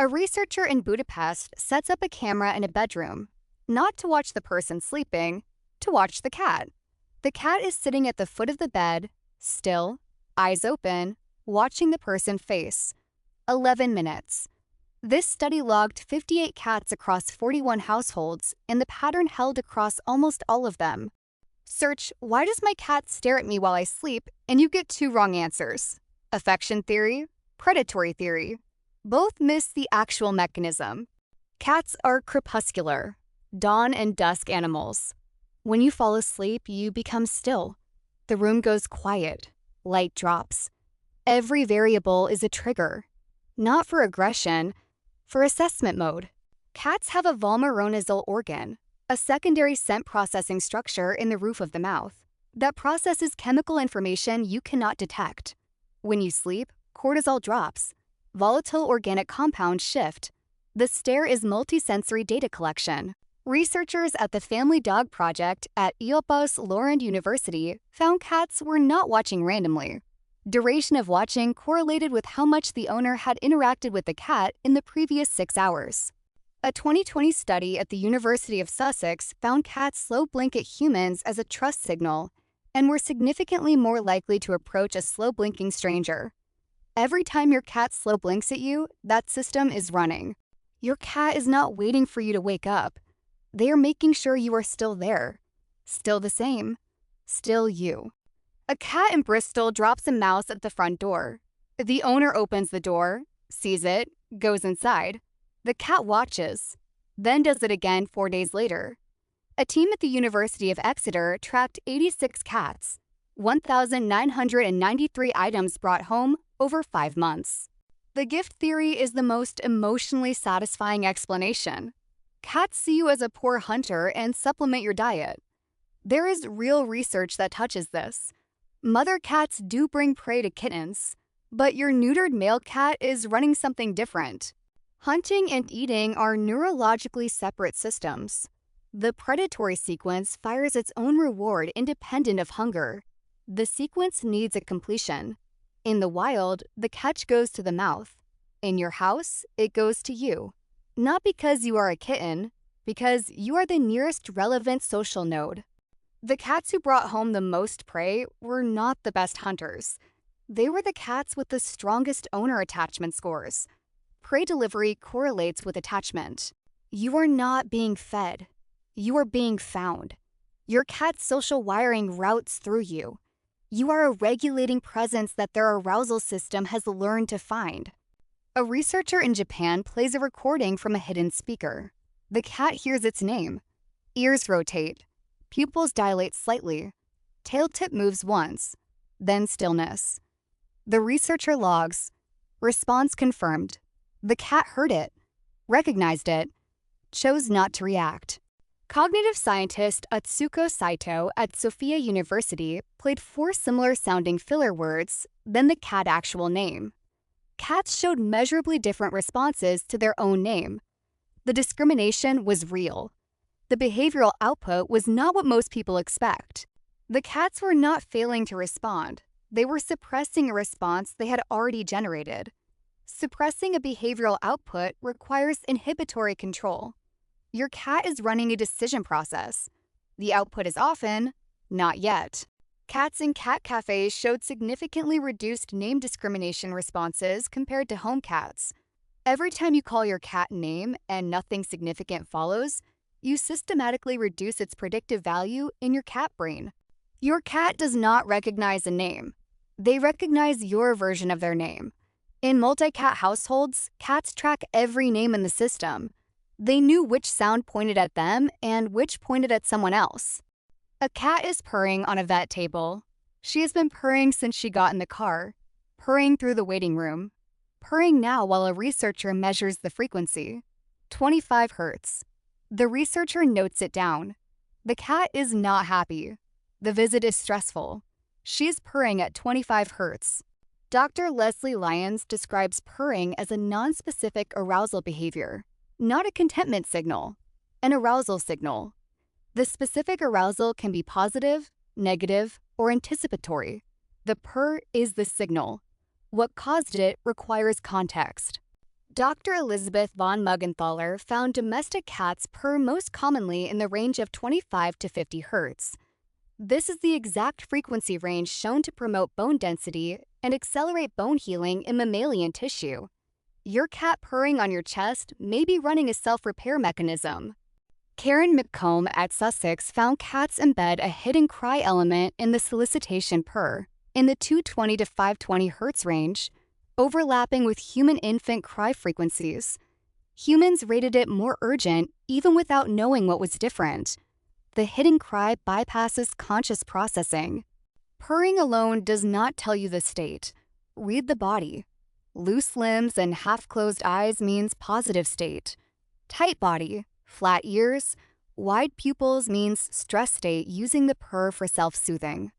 A researcher in Budapest sets up a camera in a bedroom, not to watch the person sleeping, to watch the cat. The cat is sitting at the foot of the bed, still, eyes open, watching the person face. 11 minutes. This study logged 58 cats across 41 households, and the pattern held across almost all of them. Search, "Why does my cat stare at me while I sleep?" and you get two wrong answers. Affection theory, predatory theory. Both miss the actual mechanism. Cats are crepuscular, dawn and dusk animals. When you fall asleep, you become still. The room goes quiet. Light drops. Every variable is a trigger. Not for aggression, for assessment mode. Cats have a vomeronasal organ, a secondary scent processing structure in the roof of the mouth, that processes chemical information you cannot detect. When you sleep, cortisol drops. Volatile organic compounds shift. The stare is multisensory data collection. Researchers at the Family Dog Project at Eöpos Lorand University found cats were not watching randomly. Duration of watching correlated with how much the owner had interacted with the cat in the previous 6 hours. A 2020 study at the University of Sussex found cats slow blink at humans as a trust signal and were significantly more likely to approach a slow blinking stranger. Every time your cat slow blinks at you, that system is running. Your cat is not waiting for you to wake up. They are making sure you are still there. Still the same. Still you. A cat in Bristol drops a mouse at the front door. The owner opens the door, sees it, goes inside. The cat watches, then does it again 4 days later. A team at the University of Exeter tracked 86 cats, 1,993 items brought home over 5 months. The gift theory is the most emotionally satisfying explanation. Cats see you as a poor hunter and supplement your diet. There is real research that touches this. Mother cats do bring prey to kittens, but your neutered male cat is running something different. Hunting and eating are neurologically separate systems. The predatory sequence fires its own reward independent of hunger. The sequence needs a completion. In the wild, the catch goes to the mouth. In your house, it goes to you. Not because you are a kitten, because you are the nearest relevant social node. The cats who brought home the most prey were not the best hunters. They were the cats with the strongest owner attachment scores. Prey delivery correlates with attachment. You are not being fed. You are being found. Your cat's social wiring routes through you. You are a regulating presence that their arousal system has learned to find. A researcher in Japan plays a recording from a hidden speaker. The cat hears its name. Ears rotate. Pupils dilate slightly. Tail tip moves once. Then stillness. The researcher logs. Response confirmed. The cat heard it, recognized it, chose not to react. Cognitive scientist Atsuko Saito at Sophia University played 4 similar-sounding filler words than the cat actual name. Cats showed measurably different responses to their own name. The discrimination was real. The behavioral output was not what most people expect. The cats were not failing to respond. They were suppressing a response they had already generated. Suppressing a behavioral output requires inhibitory control. Your cat is running a decision process. The output is often, not yet. Cats in cat cafes showed significantly reduced name discrimination responses compared to home cats. Every time you call your cat name and nothing significant follows, you systematically reduce its predictive value in your cat brain. Your cat does not recognize a name. They recognize your version of their name. In multi-cat households, cats track every name in the system. They knew which sound pointed at them and which pointed at someone else. A cat is purring on a vet table. She has been purring since she got in the car, purring through the waiting room, purring now while a researcher measures the frequency. 25 hertz. The researcher notes it down. The cat is not happy. The visit is stressful. She is purring at 25 hertz. Dr. Leslie Lyons describes purring as a nonspecific arousal behavior, not a contentment signal, an arousal signal. The specific arousal can be positive, negative, or anticipatory. The purr is the signal. What caused it requires context. Dr. Elizabeth von Muggenthaler found domestic cats purr most commonly in the range of 25 to 50 Hz. This is the exact frequency range shown to promote bone density and accelerate bone healing in mammalian tissue. Your cat purring on your chest may be running a self-repair mechanism. Karen McComb at Sussex found cats embed a hidden cry element in the solicitation purr in the 220 to 520 Hz range, overlapping with human infant cry frequencies. Humans rated it more urgent even without knowing what was different. The hidden cry bypasses conscious processing. Purring alone does not tell you the state. Read the body. Loose limbs and half-closed eyes means positive state. Tight body, flat ears, wide pupils means stress state using the purr for self-soothing.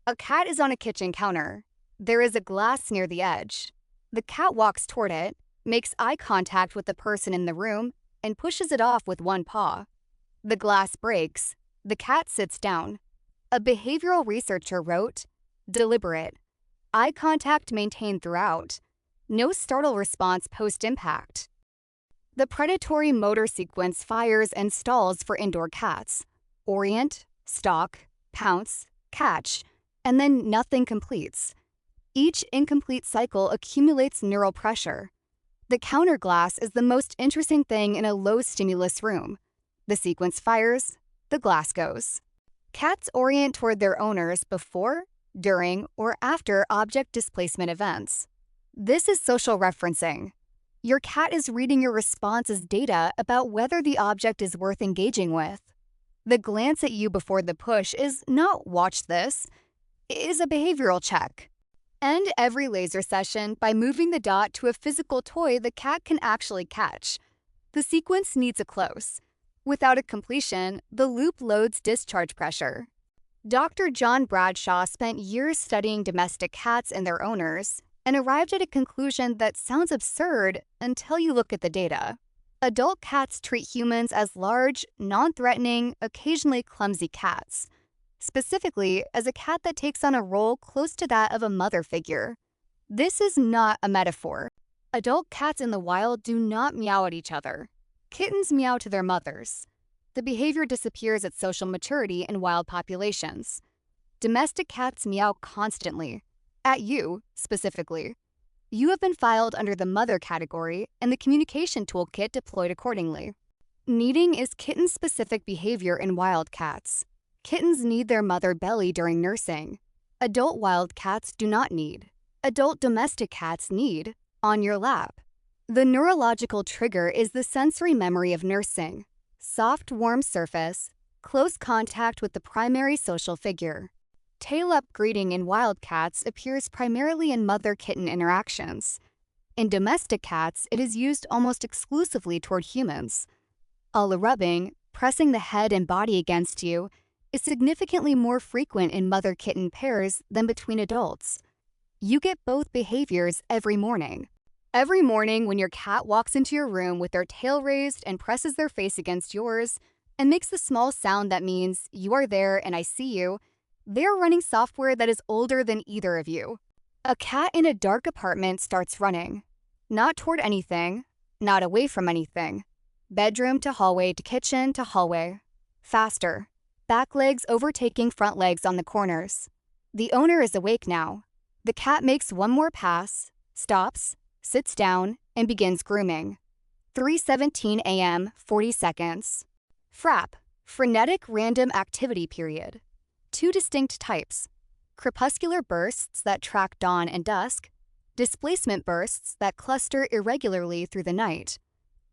A cat is on a kitchen counter. There is a glass near the edge. The cat walks toward it, makes eye contact with the person in the room, and pushes it off with one paw. The glass breaks. The cat sits down. A behavioral researcher wrote, "Deliberate. Eye contact maintained throughout. No startle response post-impact." The predatory motor sequence fires and stalls for indoor cats. Orient, stalk, pounce, catch, and then nothing completes. Each incomplete cycle accumulates neural pressure. The counter glass is the most interesting thing in a low-stimulus room. The sequence fires, the glass goes. Cats orient toward their owners before, during, or after object displacement events. This is social referencing. Your cat is reading your response as data about whether the object is worth engaging with. The glance at you before the push is not "watch this," it is a behavioral check. End every laser session by moving the dot to a physical toy the cat can actually catch. The sequence needs a close. Without a completion, the loop loads discharge pressure. Dr. John Bradshaw spent years studying domestic cats and their owners and arrived at a conclusion that sounds absurd until you look at the data. Adult cats treat humans as large, non-threatening, occasionally clumsy cats. Specifically, as a cat that takes on a role close to that of a mother figure. This is not a metaphor. Adult cats in the wild do not meow at each other. Kittens meow to their mothers. The behavior disappears at social maturity in wild populations. Domestic cats meow constantly. At you, specifically. You have been filed under the mother category and the communication toolkit deployed accordingly. Kneading is kitten-specific behavior in wild cats. Kittens need their mother belly during nursing. Adult wild cats do not need. Adult domestic cats need on your lap. The neurological trigger is the sensory memory of nursing. Soft, warm surface, close contact with the primary social figure. Tail-up greeting in wild cats appears primarily in mother-kitten interactions. In domestic cats, it is used almost exclusively toward humans. A la rubbing, pressing the head and body against you, is significantly more frequent in mother-kitten pairs than between adults. You get both behaviors every morning. Every morning when your cat walks into your room with their tail raised and presses their face against yours and makes the small sound that means "you are there and I see you," they're running software that is older than either of you. A cat in a dark apartment starts running. Not toward anything, not away from anything. Bedroom to hallway to kitchen to hallway. Faster. Back legs overtaking front legs on the corners. The owner is awake now. The cat makes one more pass, stops, sits down, and begins grooming. 3:17 a.m., 40 seconds. FRAP, frenetic random activity period. Two distinct types. Crepuscular bursts that track dawn and dusk. Displacement bursts that cluster irregularly through the night.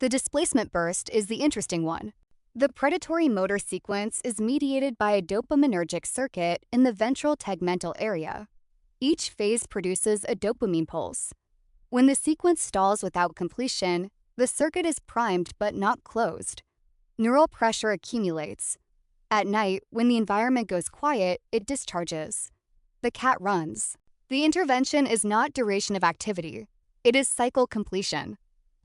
The displacement burst is the interesting one. The predatory motor sequence is mediated by a dopaminergic circuit in the ventral tegmental area. Each phase produces a dopamine pulse. When the sequence stalls without completion, the circuit is primed but not closed. Neural pressure accumulates. At night, when the environment goes quiet, it discharges. The cat runs. The intervention is not duration of activity. It is cycle completion.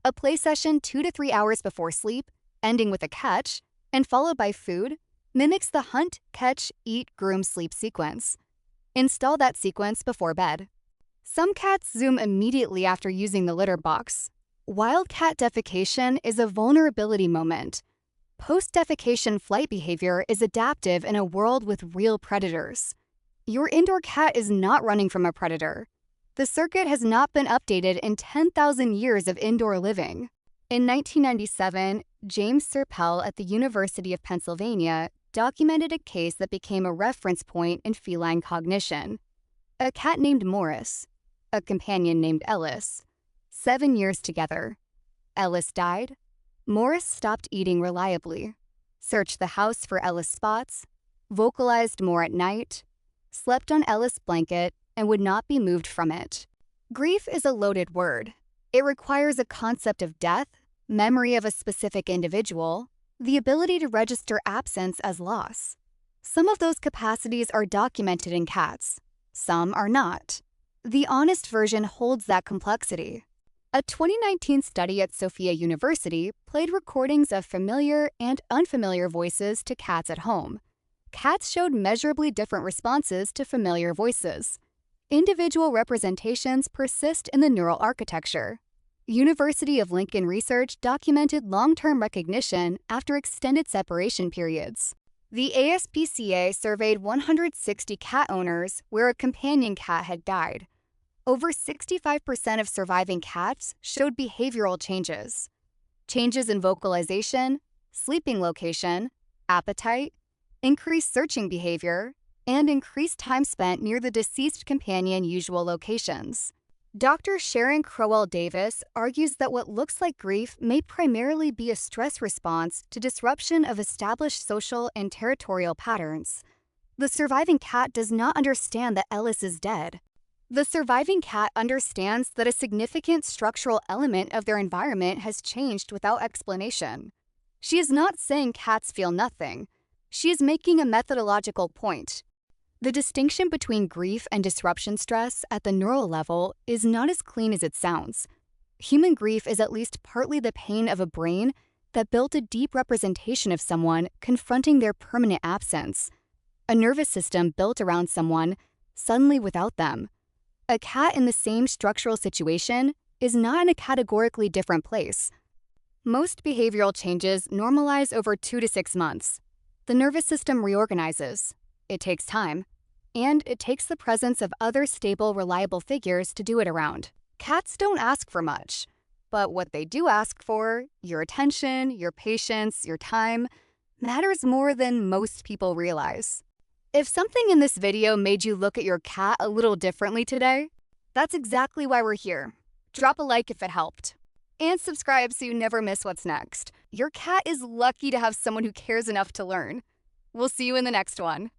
A play session 2 to 3 hours before sleep, ending with a catch, and followed by food, mimics the hunt, catch, eat, groom, sleep sequence. Install that sequence before bed. Some cats zoom immediately after using the litter box. Wildcat defecation is a vulnerability moment. Post-defecation flight behavior is adaptive in a world with real predators. Your indoor cat is not running from a predator. The circuit has not been updated in 10,000 years of indoor living. In 1997, James Serpell at the University of Pennsylvania documented a case that became a reference point in feline cognition. A cat named Morris, a companion named Ellis. 7 years together. Ellis died. Morris stopped eating reliably, searched the house for Ellis spots, vocalized more at night, slept on Ellis' blanket, and would not be moved from it. Grief is a loaded word. It requires a concept of death, memory of a specific individual, the ability to register absence as loss. Some of those capacities are documented in cats. Some are not. The honest version holds that complexity. A 2019 study at Sophia University played recordings of familiar and unfamiliar voices to cats at home. Cats showed measurably different responses to familiar voices. Individual representations persist in the neural architecture. University of Lincoln research documented long-term recognition after extended separation periods. The ASPCA surveyed 160 cat owners where a companion cat had died. Over 65% of surviving cats showed behavioral changes. Changes in vocalization, sleeping location, appetite, increased searching behavior, and increased time spent near the deceased companion usual locations. Dr. Sharon Crowell-Davis argues that what looks like grief may primarily be a stress response to disruption of established social and territorial patterns. The surviving cat does not understand that Ellis is dead. The surviving cat understands that a significant structural element of their environment has changed without explanation. She is not saying cats feel nothing. She is making a methodological point. The distinction between grief and disruption stress at the neural level is not as clean as it sounds. Human grief is at least partly the pain of a brain that built a deep representation of someone confronting their permanent absence, a nervous system built around someone suddenly without them. A cat in the same structural situation is not in a categorically different place. Most behavioral changes normalize over 2 to 6 months. The nervous system reorganizes. It takes time. And it takes the presence of other stable, reliable figures to do it around. Cats don't ask for much. But what they do ask for, your attention, your patience, your time, matters more than most people realize. If something in this video made you look at your cat a little differently today, that's exactly why we're here. Drop a like if it helped. And subscribe so you never miss what's next. Your cat is lucky to have someone who cares enough to learn. We'll see you in the next one.